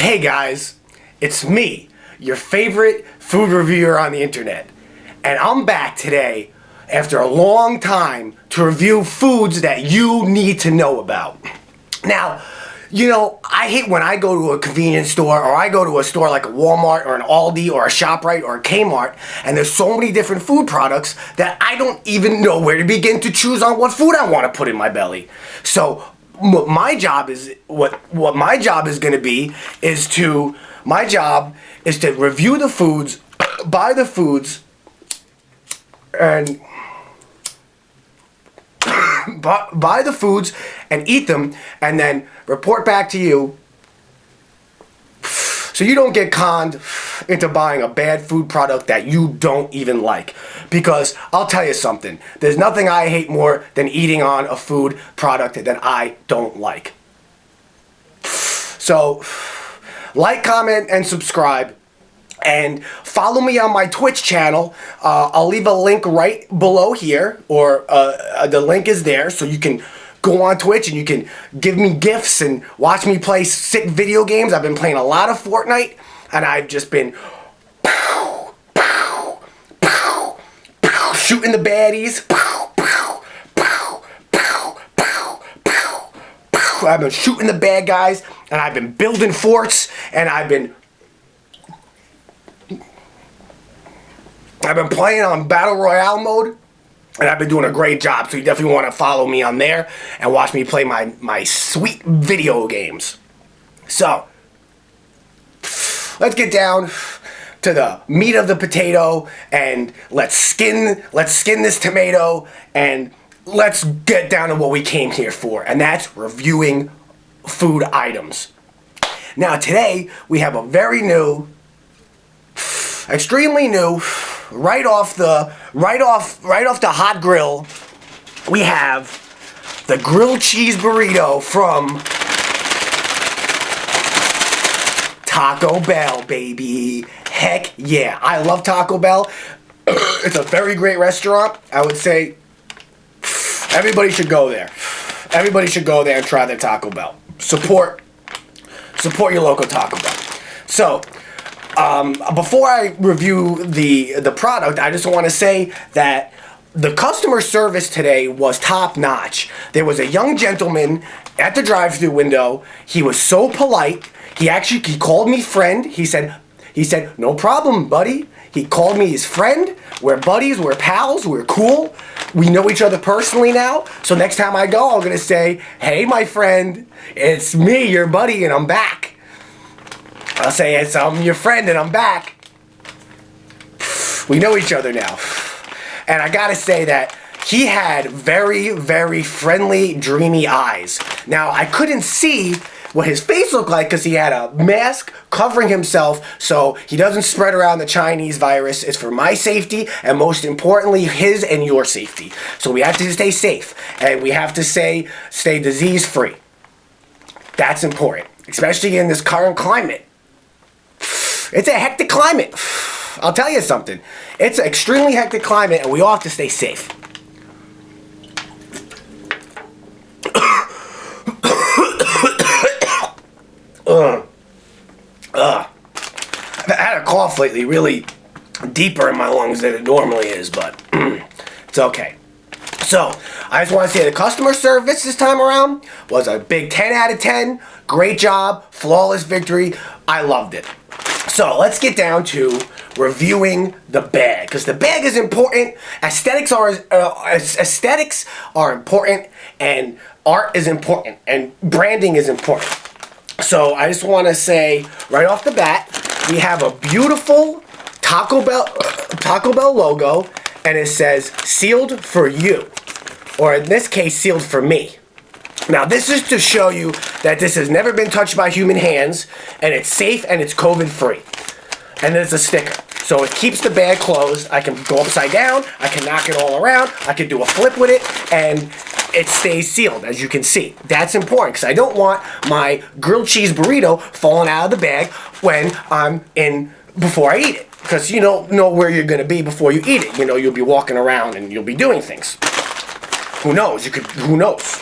Hey guys, it's me, your favorite food reviewer on the internet. And I'm back today after a long time to review foods that you need to know about. Now, I hate when I go to a convenience store or I go to a store like a Walmart or an Aldi or a ShopRite or a Kmart, and there's so many different food products that I don't even know where to begin to choose on what food I want to put in my belly. So what my job is going to be is to review the foods, buy the foods, and buy the foods and eat them, and then report back to you so you don't get conned into buying a bad food product that you don't even like. Because I'll tell you something, there's nothing I hate more than eating on a food product that I don't like. So like, comment, and subscribe. And follow me on my Twitch channel. I'll leave a link right below here, or the link is there, so you can go on Twitch and you can give me gifts and watch me play sick video games. I've been playing a lot of Fortnite, and I've just been shooting the baddies. I've been shooting the bad guys, and I've been building forts, and I've been playing on Battle Royale mode, and I've been doing a great job, so you definitely want to follow me on there and watch me play my sweet video games. So, let's get down to the meat of the potato, and let's skin this tomato, and let's get down to what we came here for, and that's reviewing food items. Now today, we have a very new, extremely new, right off the hot grill, we have the grilled cheese burrito from Taco Bell, baby. Heck yeah, I love Taco Bell. It's a very great restaurant. I would say everybody should go there. Everybody should go there and try their Taco Bell. Support your local Taco Bell. So, before I review the product, I just want to say that the customer service today was top notch. There was a young gentleman at the drive-thru window. He was so polite. He called me friend. He said, "No problem, buddy." He called me his friend. We're buddies, we're pals, we're cool. We know each other personally now. So next time I go, I'm gonna say, "Hey, my friend, it's me, your buddy, and I'm back." I'll say, "I'm your friend and I'm back." We know each other now. And I gotta say that he had very, very friendly, dreamy eyes. Now, I couldn't see what his face looked like because he had a mask covering himself so he doesn't spread around the Chinese virus. It's for my safety and, most importantly, his and your safety. So we have to stay safe, and we have to stay disease-free. That's important, especially in this current climate. It's a hectic climate. I'll tell you something. It's an extremely hectic climate, and we all have to stay safe. I've had a cough lately, really deeper in my lungs than it normally is, but it's okay. So, I just want to say the customer service this time around was a big 10 out of 10. Great job. Flawless victory. I loved it. So, let's get down to reviewing the bag, because the bag is important. Aesthetics are important, and art is important, and branding is important. So, I just want to say right off the bat, we have a beautiful Taco Bell logo, and it says "Sealed for you," or in this case, "Sealed for me." Now, this is to show you that this has never been touched by human hands, and it's safe and it's COVID-free. And there's a sticker, so it keeps the bag closed. I can go upside down, I can knock it all around, I can do a flip with it, and it stays sealed, as you can see. That's important, because I don't want my grilled cheese burrito falling out of the bag before I eat it. Because you don't know where you're going to be before you eat it. You'll be walking around and you'll be doing things. Who knows? Who knows?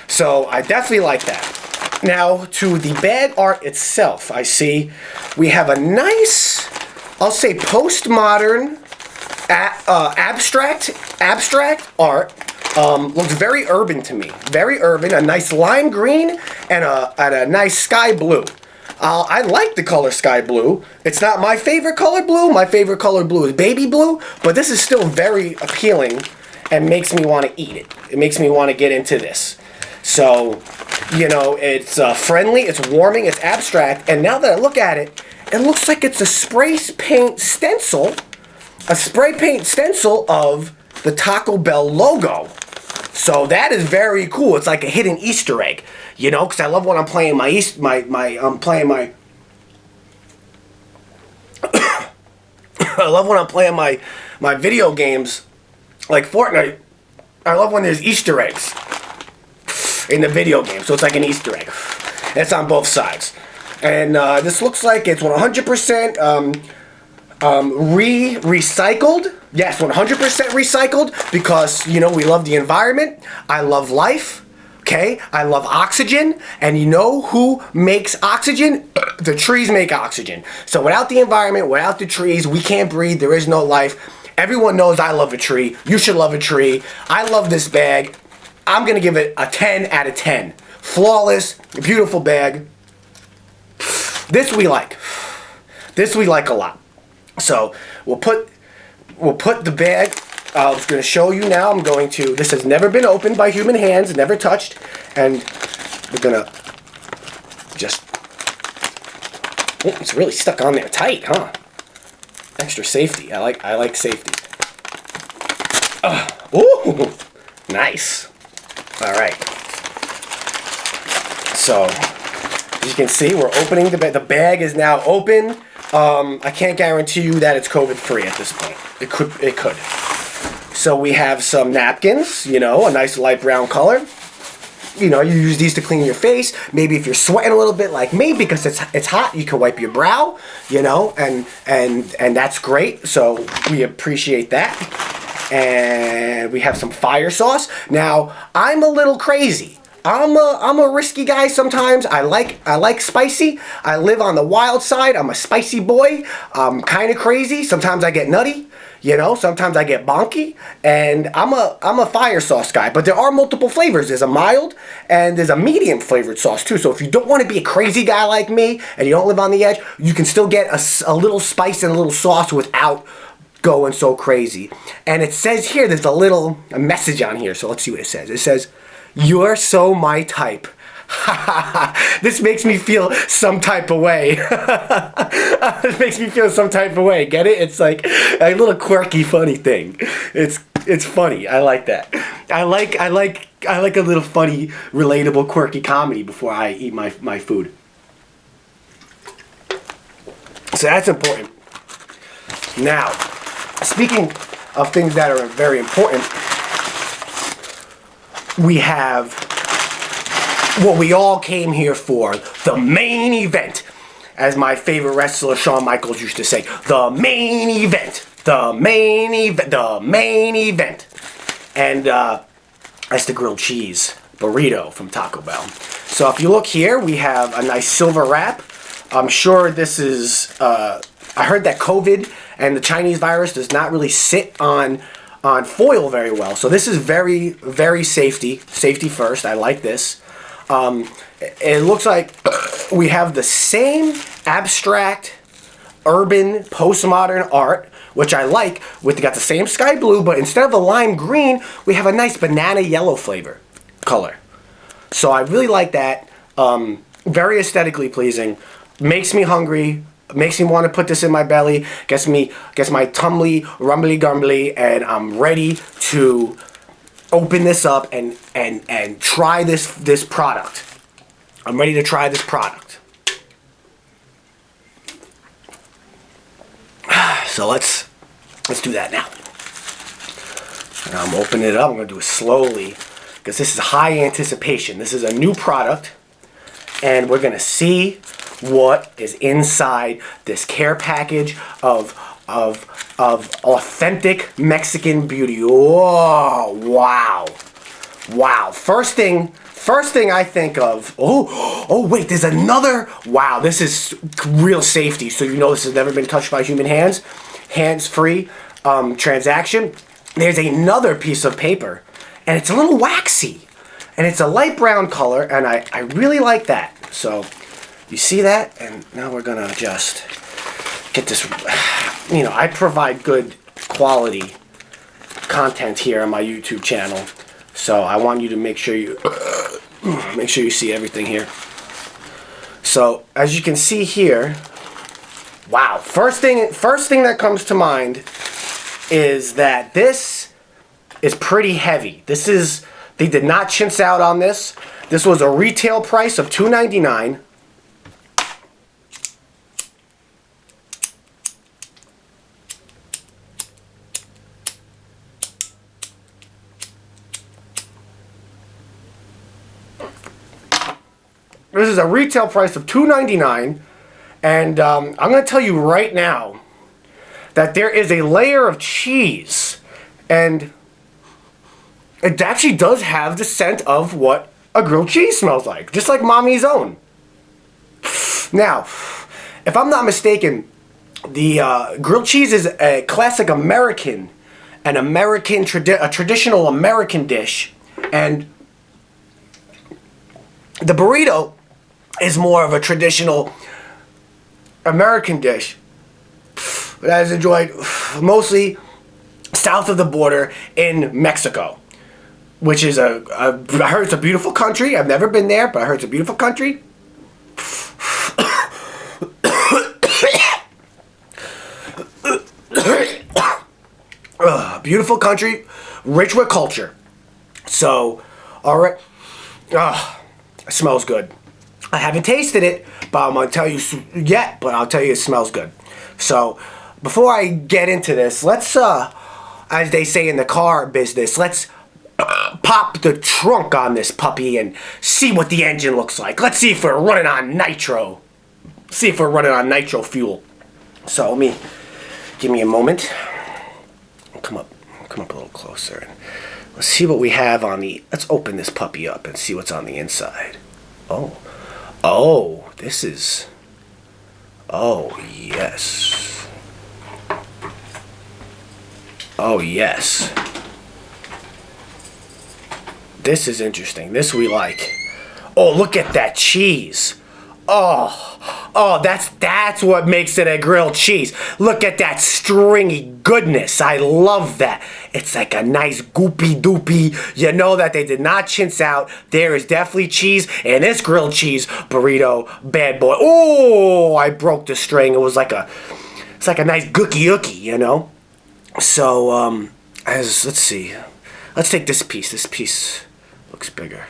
So I definitely like that. Now, to the bag art itself, I see we have a nice, I'll say postmodern abstract art. Looks very urban to me. Very urban. A nice lime green and a nice sky blue. I like the color sky blue. It's not my favorite color blue. My favorite color blue is baby blue, but this is still very appealing and makes me want to eat it. It makes me want to get into this. So, you know, it's friendly, it's warming, it's abstract, and now that I look at it, it looks like it's a spray paint stencil of the Taco Bell logo. So that is very cool. It's like a hidden Easter egg, you know, because I love when I'm playing my I love when I'm playing my video games like Fortnite. I love when there's Easter eggs in the video game, so it's like an Easter egg. It's on both sides, and this looks like it's 100% recycled. Yes, 100% recycled, because, you know, we love the environment. I love life. Okay, I love oxygen, and you know who makes oxygen? The trees make oxygen. So without the environment, without the trees, we can't breathe. There is no life. Everyone knows I love a tree. You should love a tree. I love this bag. I'm gonna give it a 10 out of 10. Flawless, beautiful bag. This we like. This we like a lot. So we'll put the bag. I was going to show you now. This has never been opened by human hands, never touched, and we're going to just, oh, it's really stuck on there tight, huh? Extra safety. I like safety. Ooh, nice. All right. So, as you can see, we're opening the bag. The bag is now open. I can't guarantee you that it's COVID-free at this point. It could. So we have some napkins, you know, a nice light brown color. You know, you use these to clean your face. Maybe if you're sweating a little bit like me because it's hot, you can wipe your brow, you know, and that's great. So we appreciate that. And we have some fire sauce. Now, I'm a little crazy. I'm a risky guy sometimes. I like spicy. I live on the wild side. I'm a spicy boy. I'm kind of crazy. Sometimes I get nutty. You know, sometimes I get bonky, and I'm a fire sauce guy. But there are multiple flavors. There's a mild and there's a medium flavored sauce too. So if you don't want to be a crazy guy like me and you don't live on the edge, you can still get a little spice and a little sauce without going so crazy. And it says here, there's a message on here. So let's see what it says. It says, "You're so my type." This makes me feel some type of way. This makes me feel some type of way. Get it? It's like a little quirky, funny thing. It's funny. I like that. I like a little funny, relatable, quirky comedy before I eat my food. So that's important. Now, speaking of things that are very important, we have what we all came here for, the main event. As my favorite wrestler Shawn Michaels used to say, the main event, the main event, the main event. And that's the grilled cheese burrito from Taco Bell. So if you look here, we have a nice silver wrap. I'm sure this is, I heard that COVID and the Chinese virus does not really sit on foil very well. So this is very, very safety first. I like this. It looks like we have the same abstract, urban, postmodern art, which I like. Got the same sky blue, but instead of a lime green, we have a nice banana yellow flavor color. So I really like that. Very aesthetically pleasing. Makes me hungry. Makes me want to put this in my belly. Gets my tummy rumbly gumbly, and I'm ready to open this up and try this product. I'm ready to try this product. So let's do that now. And I'm opening it up. I'm going to do it slowly because this is high anticipation. This is a new product, and we're going to see what is inside this care package of authentic Mexican beauty. Oh, wow. Wow. First thing first thing I think of, oh wait, there's another, wow, this is real safety. So you know this has never been touched by human hands. Hands-free transaction. There's another piece of paper, and it's a little waxy. And it's a light brown color, and I really like that. So, you see that? And now we're gonna just get this, you know, I provide good quality content here on my YouTube channel. So I want you to make sure you see everything here. So as you can see here, wow, first thing that comes to mind is that this is pretty heavy. They did not chintz out on this. This was a retail price of $2.99. This is a retail price of $2.99, and I'm going to tell you right now that there is a layer of cheese, and it actually does have the scent of what a grilled cheese smells like, just like Mommy's Own. Now, if I'm not mistaken, the grilled cheese is a classic American, a traditional American dish, and the burrito is more of a traditional American dish that is enjoyed mostly south of the border in Mexico, which is I heard it's a beautiful country. I've never been there, but I heard it's a beautiful country. Beautiful country, rich with culture. So, all right. It smells good. I haven't tasted it, but I'm going to tell you yet, but I'll tell you it smells good. So, before I get into this, let's, as they say in the car business, let's pop the trunk on this puppy and see what the engine looks like. Let's see if we're running on nitro. See if we're running on nitro fuel. So, give me a moment. Come up a little closer. And let's see what we have on the, let's open this puppy up and see what's on the inside. Oh, this is, oh, yes. Oh, yes. This is interesting. This we like. Oh, look at that cheese. Oh, that's what makes it a grilled cheese. Look at that stringy goodness. I love that. It's like a nice goopy doopy. You know that they did not chintz out. There is definitely cheese in this grilled cheese burrito bad boy. Oh, I broke the string. It's like a nice gookie, you know. So let's see. Let's take this piece. This piece looks bigger.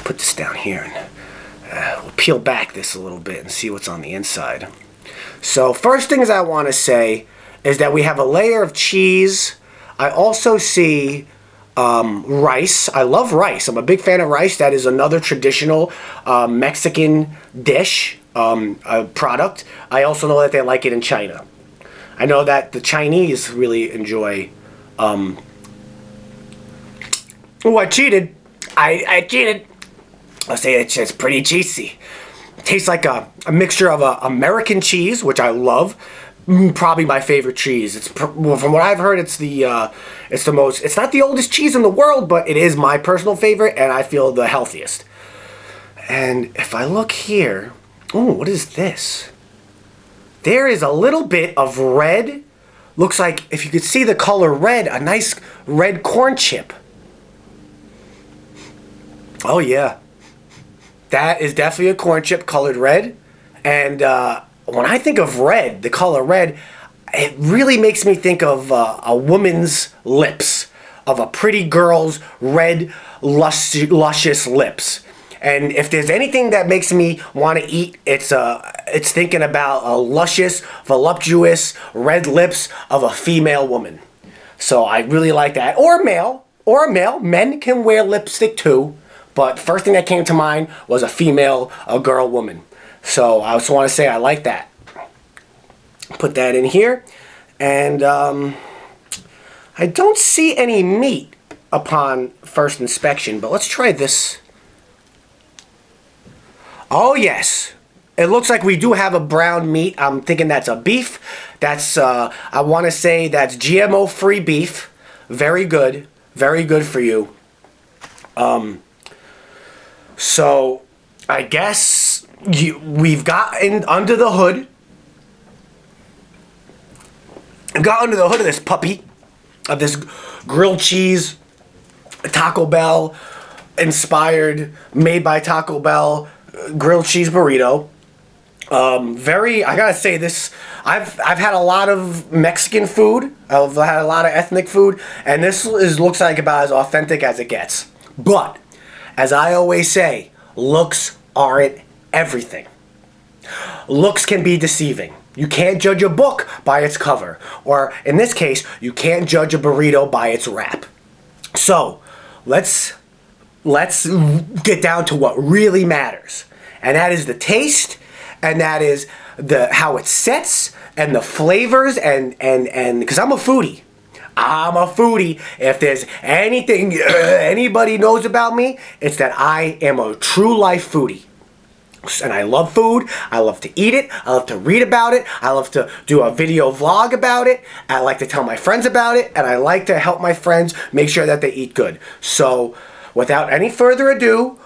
Put this down here and we'll peel back this a little bit and see what's on the inside. So first things I want to say is that we have a layer of cheese. I also see rice. I love rice. I'm a big fan of rice. That is another traditional Mexican dish, product. I also know that they like it in China. I know that the Chinese really enjoy... Oh, I cheated. I cheated. I'll say it's pretty cheesy. It tastes like a mixture of American cheese, which I love. Probably my favorite cheese. It's well, from what I've heard, it's the most. It's not the oldest cheese in the world, but it is my personal favorite, and I feel the healthiest. And if I look here, oh, what is this? There is a little bit of red. Looks like, if you could see the color red, a nice red corn chip. Oh yeah. That is definitely a corn chip colored red. And when I think of red, the color red, it really makes me think of a woman's lips. Of a pretty girl's red, luscious lips. And if there's anything that makes me want to eat, it's thinking about a luscious, voluptuous red lips of a female woman. So I really like that. Or a male. Men can wear lipstick too. But first thing that came to mind was a girl, woman. So I just want to say I like that. Put that in here. And I don't see any meat upon first inspection. But let's try this Oh yes. It looks like we do have a brown meat. I'm thinking that's a beef. That's, I want to say that's GMO-free beef. Very good. Very good for you. So, I guess we've got under the hood. Got under the hood of this puppy. Of this grilled cheese, Taco Bell inspired, made by Taco Bell, grilled cheese burrito. I gotta say this, I've had a lot of Mexican food, I've had a lot of ethnic food, and this looks like about as authentic as it gets. But, as I always say, looks aren't everything. Looks can be deceiving. You can't judge a book by its cover, or in this case, you can't judge a burrito by its wrap. So, let's get down to what really matters, and that is the taste, and that is how it sets, and the flavors, and because I'm a foodie. I'm a foodie. If there's anything anybody knows about me, it's that I am a true life foodie. And I love food, I love to eat it, I love to read about it, I love to do a video vlog about it, I like to tell my friends about it, and I like to help my friends make sure that they eat good. So, without any further ado,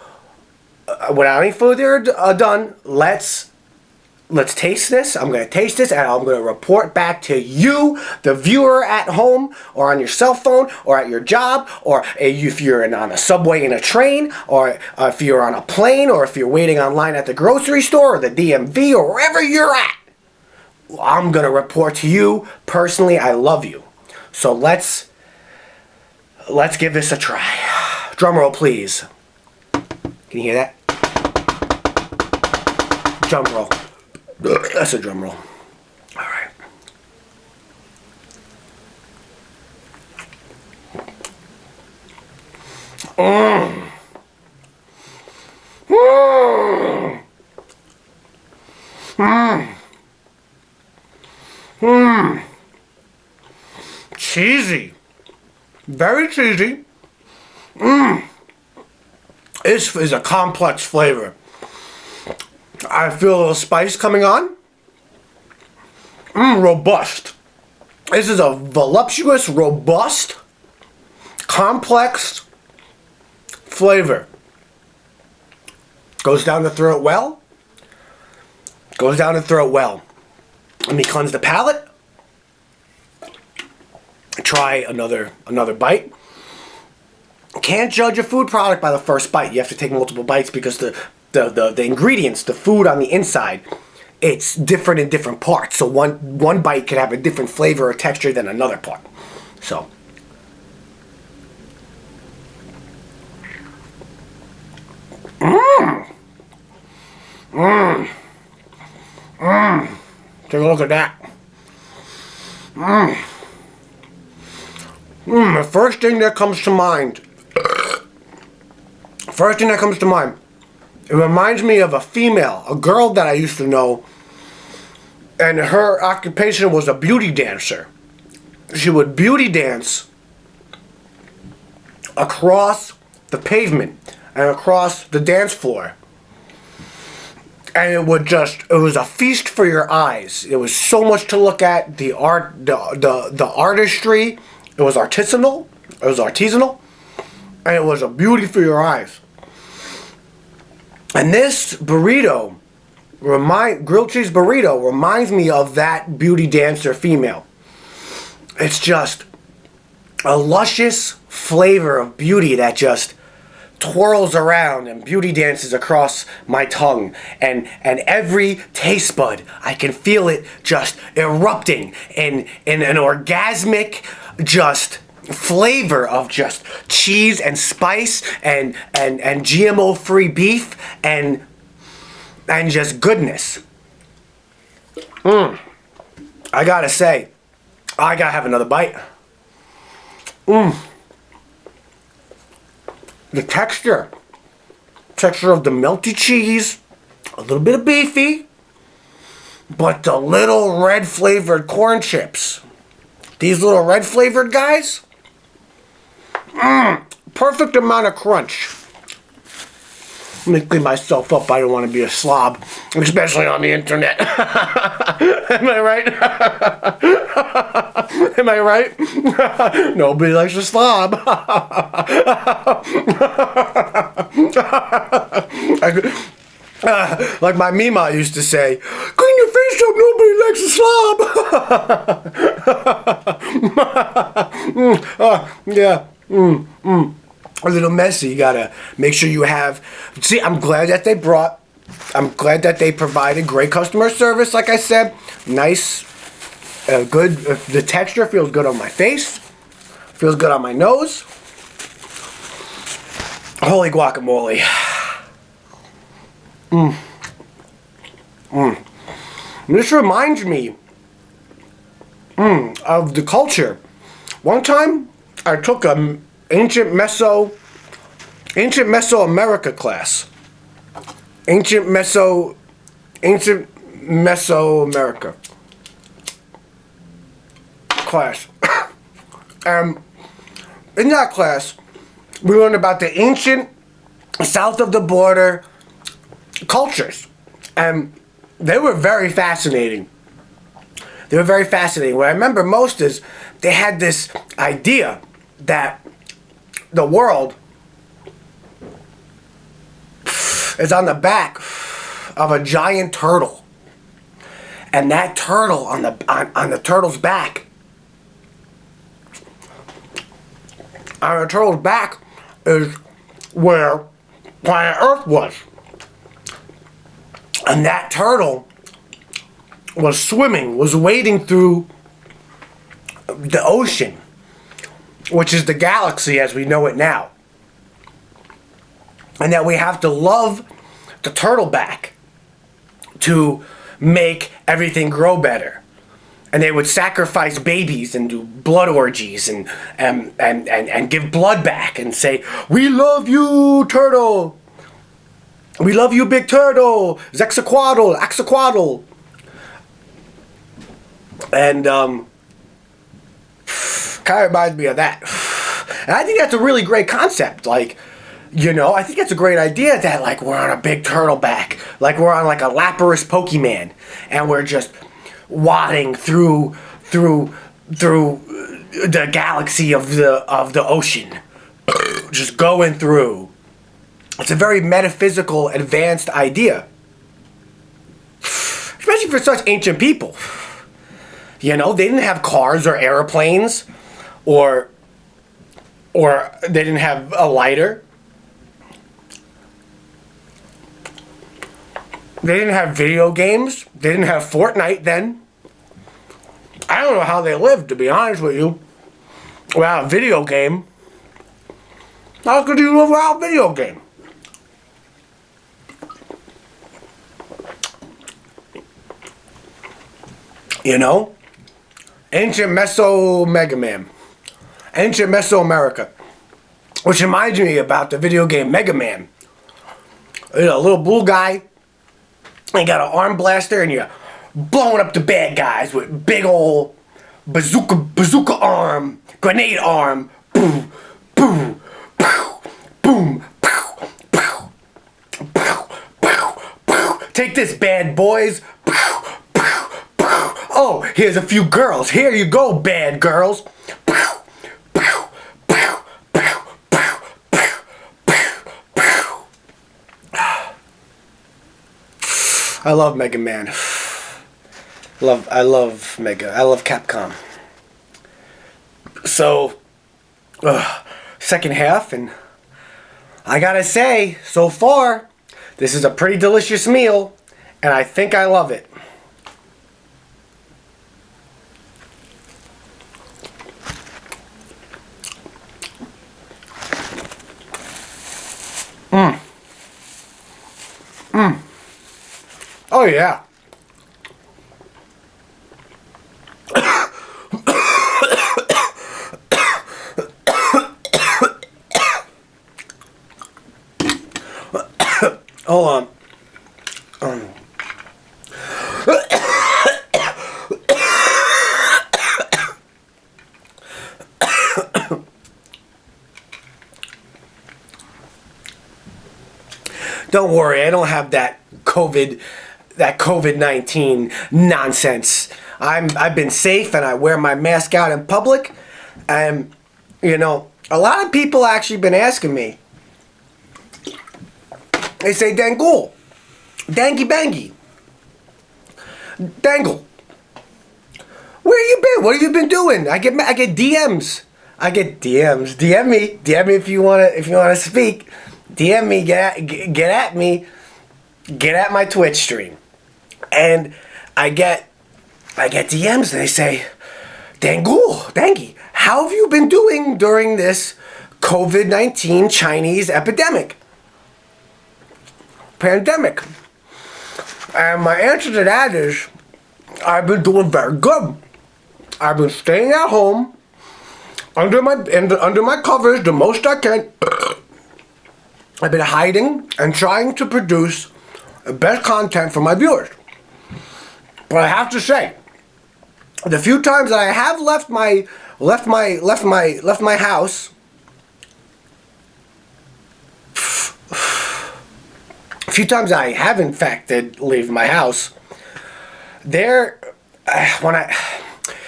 done, let's taste this. I'm going to taste this, and I'm going to report back to you, the viewer at home, or on your cell phone, or at your job, or if you're on a subway in a train, or if you're on a plane, or if you're waiting online at the grocery store, or the DMV, or wherever you're at. I'm going to report to you personally. I love you. So let's give this a try. Drum roll, please. Can you hear that? Drum roll. That's a drum roll. All right. Cheesy. Very cheesy. This is a complex flavor. I feel a little spice coming on. Robust. This is a voluptuous, robust, complex flavor. Goes down the throat well. Goes down the throat well. Let me cleanse the palate. Try another bite. Can't judge a food product by the first bite. You have to take multiple bites because the ingredients, the food on the inside, it's different in different parts. So one bite could have a different flavor or texture than another part. So. Take a look at that. The first thing that comes to mind. It reminds me of a girl that I used to know, and her occupation was a beauty dancer. She would beauty dance across the pavement and across the dance floor. And it was a feast for your eyes. It was so much to look at. The art, the artistry, it was artisanal, and it was a beauty for your eyes. And this burrito, grilled cheese burrito, reminds me of that beauty dancer female. It's just a luscious flavor of beauty that just twirls around and beauty dances across my tongue. And every taste bud, I can feel it just erupting in an orgasmic just flavor of just cheese and spice and GMO-free beef and just goodness. I gotta say, I gotta have another bite. The texture of the melty cheese, a little bit of beefy, but the little red flavored corn chips, these little red flavored guys, perfect amount of crunch. Let me clean myself up. I don't want to be a slob, especially on the internet. Am I right? Am I right? Nobody likes a slob. Like my Mima used to say, clean your face up, nobody likes a slob. Yeah. A little messy. You gotta make sure you have. See, I'm glad that they provided great customer service. Like I said, nice, good. The texture feels good on my face, feels good on my nose. Holy guacamole. This reminds me of the culture. One time, I took a ancient Mesoamerica class. Ancient Mesoamerica class. In that class, we learned about the ancient south of the border cultures, and they were very fascinating. What I remember most is they had this idea that the world is on the back of a giant turtle, and that turtle on the turtle's back, is where planet Earth was. And that turtle was wading through the ocean, which is the galaxy as we know it now. And that we have to love the turtle back to make everything grow better. And they would sacrifice babies and do blood orgies and give blood back and say, "We love you, turtle. We love you, big turtle. Zexaquaddle, Axaquaddle." And kind of reminds me of that. And I think that's a really great concept. Like, I think that's a great idea that, like, we're on a big turtle back. Like, we're on, like, a Lapras Pokemon. And we're just wadding through the galaxy of the ocean. Just going through. It's a very metaphysical, advanced idea. Especially for such ancient people. They didn't have cars or airplanes, or they didn't have a lighter. They didn't have video games. They didn't have Fortnite then. I don't know how they lived, to be honest with you, without a video game. How could you live without a video game? Ancient Mesoamerica, which reminds me about the video game Mega Man. A little blue guy, and you got an arm blaster, and you're blowing up the bad guys with big old bazooka arm, grenade arm, boom, boom, pow, boom, pow, pow, pow, pow, pow. Take this, bad boys. Oh, here's a few girls. Here you go, bad girls. Pow, pow, pow, pow, pow, pow, pow, pow. I love Mega Man. I love Mega. I love Capcom. So, second half, and I gotta say, so far, this is a pretty delicious meal, and I think I love it. Oh yeah. Hold on. Don't worry, I don't have that COVID-19 nonsense. I've been safe and I wear my mask out in public. And you know, a lot of people actually been asking me. They say, Dangle, Dangy Bangy, Dangle, where you been? What have you been doing? I get DMs. DM me if you wanna speak. DM me, get at me, get at my Twitch stream, and I get DMs and they say, Dangy, how have you been doing during this COVID-19 Chinese pandemic? And my answer to that is, I've been doing very good. I've been staying at home under my covers the most I can. I've been hiding and trying to produce the best content for my viewers. But I have to say, the few times that I have left my house, a few times I have in fact did leave my house,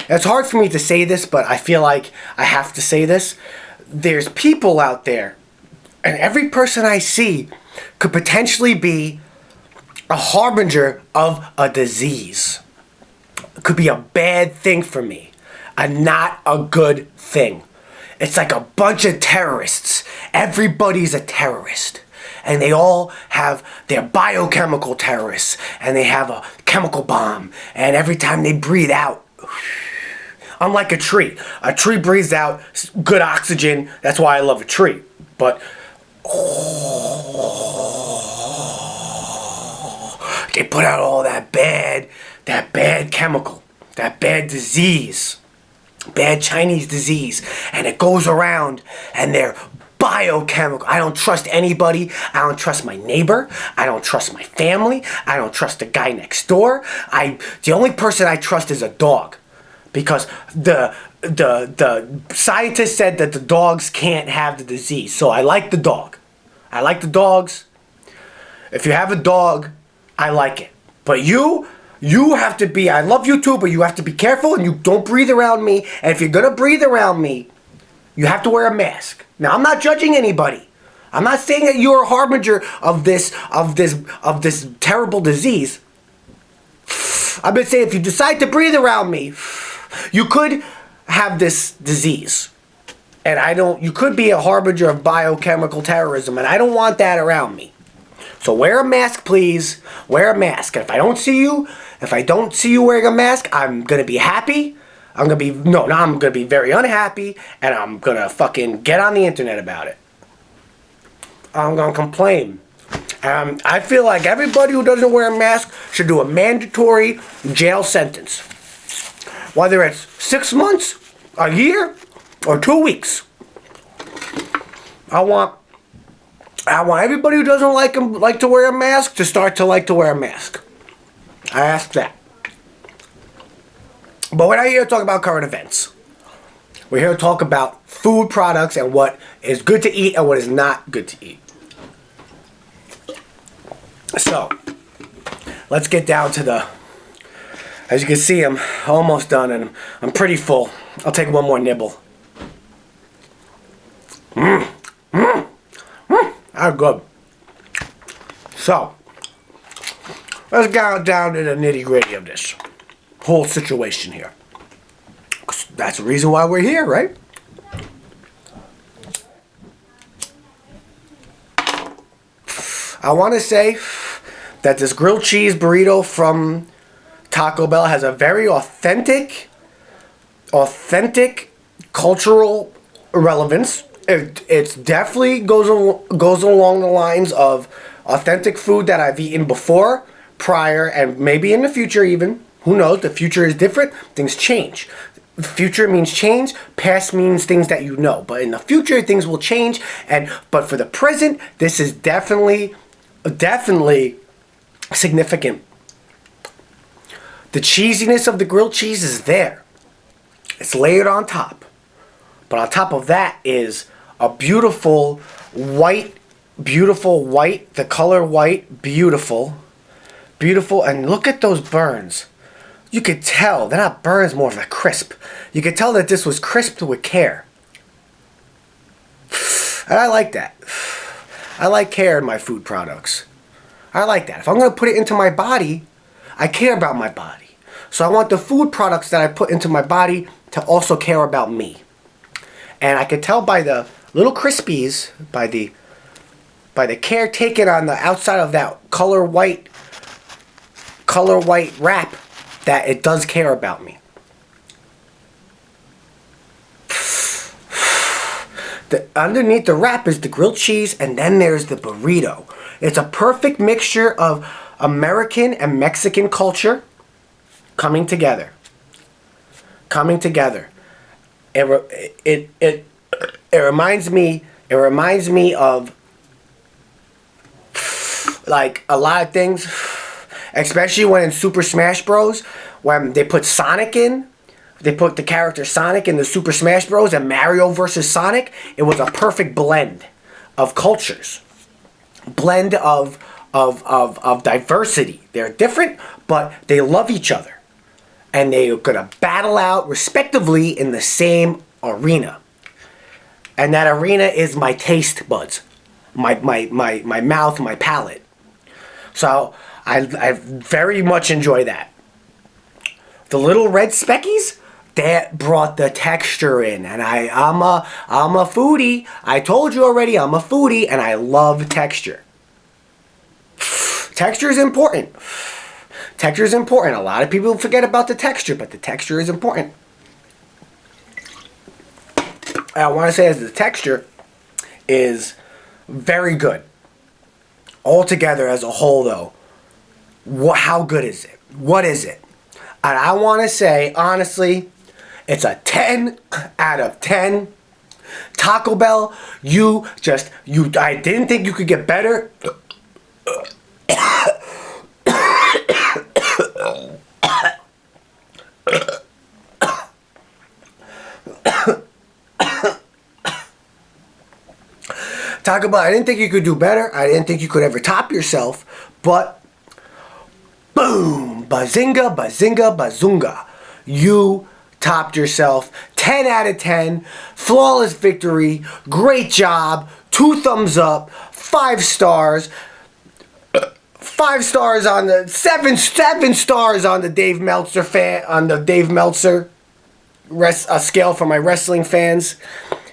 it's hard for me to say this, but I feel like I have to say this. There's people out there, and every person I see could potentially be a harbinger of a disease. It could be a bad thing for me, and not a good thing. It's like a bunch of terrorists. Everybody's a terrorist. And they all have their biochemical terrorists, and they have a chemical bomb, and every time they breathe out, unlike a tree breathes out good oxygen. That's why I love a tree. But they put out all that bad chemical, that bad disease, bad Chinese disease, and it goes around, and they're biochemical. I don't trust anybody. I don't trust my neighbor. I don't trust my family. I don't trust the guy next door. The only person I trust is a dog, because the scientists said that the dogs can't have the disease. So I like the dog. I like the dogs. If you have a dog, I like it. But you have to be, I love you too, but you have to be careful, and you don't breathe around me. And if you're gonna breathe around me, you have to wear a mask. Now, I'm not judging anybody. I'm not saying that you're a harbinger of this terrible disease. I've been saying, if you decide to breathe around me, you could have this disease. And you could be a harbinger of biochemical terrorism, and I don't want that around me. So wear a mask, please. Wear a mask. And if I don't see you wearing a mask, I'm gonna be happy. I'm gonna be very unhappy, and I'm gonna fucking get on the internet about it. I'm gonna complain. I feel like everybody who doesn't wear a mask should do a mandatory jail sentence. Whether it's 6 months, a year, or 2 weeks. I want everybody who doesn't like to wear a mask to start to like to wear a mask. I ask that. But we're not here to talk about current events. We're here to talk about food products and what is good to eat and what is not good to eat. So, let's get down to as you can see, I'm almost done, and I'm pretty full. I'll take one more nibble. That's good. So, let's get down to the nitty-gritty of this whole situation here. 'Cause that's the reason why we're here, right? I want to say that this grilled cheese burrito from Taco Bell has a very authentic cultural relevance. It definitely goes along the lines of authentic food that I've eaten before, prior, and maybe in the future even. Who knows? The future is different. Things change. Future means change. Past means things that you know. But in the future, things will change. But for the present, this is definitely significant. The cheesiness of the grilled cheese is there. It's layered on top. But on top of that is a beautiful white Beautiful white, the color white, beautiful. Beautiful, and look at those burns. You could tell, they're not burns, more of a crisp. You could tell that this was crisped with care. And I like that. I like care in my food products. I like that. If I'm going to put it into my body, I care about my body. So I want the food products that I put into my body to also care about me. And I could tell by the little crispies, by the care taken on the outside of that color white wrap, that it does care about me. Underneath the wrap is the grilled cheese, and then there's the burrito. It's a perfect mixture of American and Mexican culture coming together. It reminds me of like a lot of things, especially when in Super Smash Bros. When they put Sonic in. They put the character Sonic in the Super Smash Bros. And Mario versus Sonic. It was a perfect blend of cultures. Blend of diversity. They're different, but they love each other. And they're going to battle out respectively in the same arena. And that arena is my taste buds. My mouth, my palate. So I very much enjoy that. The little red speckies, that brought the texture in, and I'm a foodie. I told you already, I'm a foodie, and I love texture. Texture is important. Texture is important. A lot of people forget about the texture, but the texture is important. I want to say that the texture is very good. Altogether as a whole, though, how good is it? What is it? And I want to say, honestly, it's a 10 out of 10. Taco Bell, I didn't think you could get better. Taco Bell, I didn't think you could do better. I didn't think you could ever top yourself. But, boom, bazinga, bazinga, bazunga. You topped yourself. 10 out of 10. Flawless victory. Great job. 2 thumbs up. 5 stars. 5 stars on the 7 stars on the Dave Meltzer scale for my wrestling fans.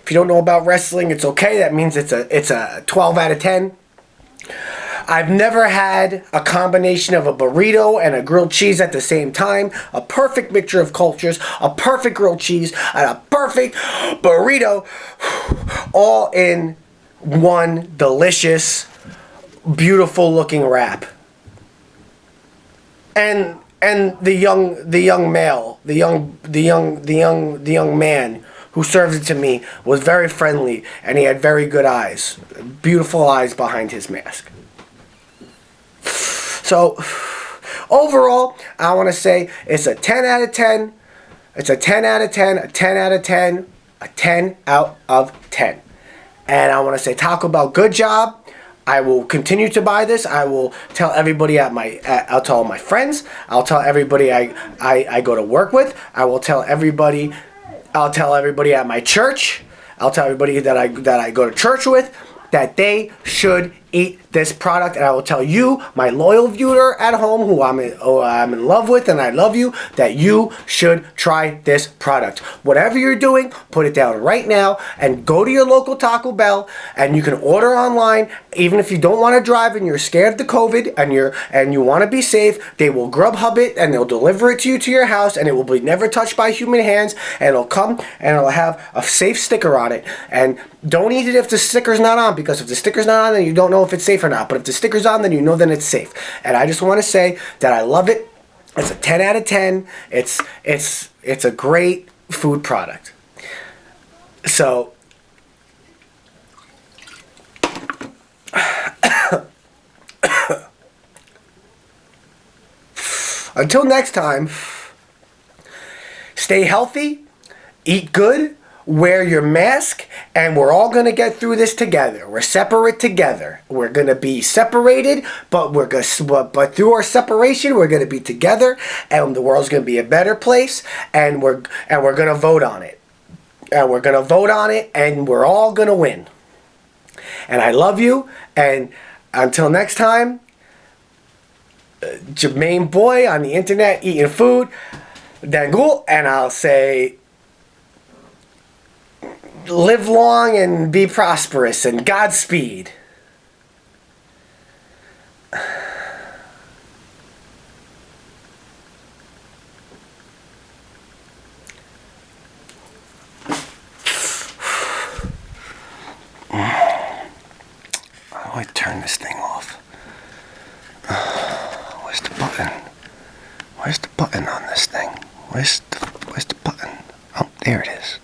If you don't know about wrestling, it's okay. That means it's a 12 out of 10. I've never had a combination of a burrito and a grilled cheese at the same time. A perfect mixture of cultures, a perfect grilled cheese, and a perfect burrito, all in one delicious, beautiful looking wrap. And the young man who served it to me was very friendly, and he had very good eyes, beautiful eyes behind his mask. So, overall, I want to say it's a 10 out of 10. It's a 10 out of 10, a 10 out of 10, a 10 out of 10. And I want to say, Taco Bell, good job. I will continue to buy this. I will tell everybody I'll tell all my friends. I'll tell everybody I go to work with. I'll tell everybody at my church. I'll tell everybody that I go to church with that they should eat this product, and I will tell you, my loyal viewer at home, who I'm in love with, and I love you, that you should try this product. Whatever you're doing, put it down right now and go to your local Taco Bell, and you can order online. Even if you don't want to drive and you're scared of the COVID and you want to be safe, they will Grubhub it and they'll deliver it to you to your house, and it will be never touched by human hands, and it'll come and it'll have a safe sticker on it. And don't eat it if the sticker's not on, because if the sticker's not on, then you don't know if it's safe or not. But if the sticker's on, then you know then it's safe. And I just want to say that I love it. It's a 10 out of 10. It's a great food product. So until next time, stay healthy, eat good, wear your mask, and we're all going to get through this together. We're separate together. We're going to be separated, but but through our separation, we're going to be together, and the world's going to be a better place, and we're going to vote on it. And we're going to vote on it, and we're all going to win. And I love you, and until next time, Jermaine Boy on the internet eating food, Dangul, and I'll say, live long and be prosperous, and Godspeed. How do I turn this thing off? Where's the button? Where's the button on this thing? Where's the button? Oh, there it is.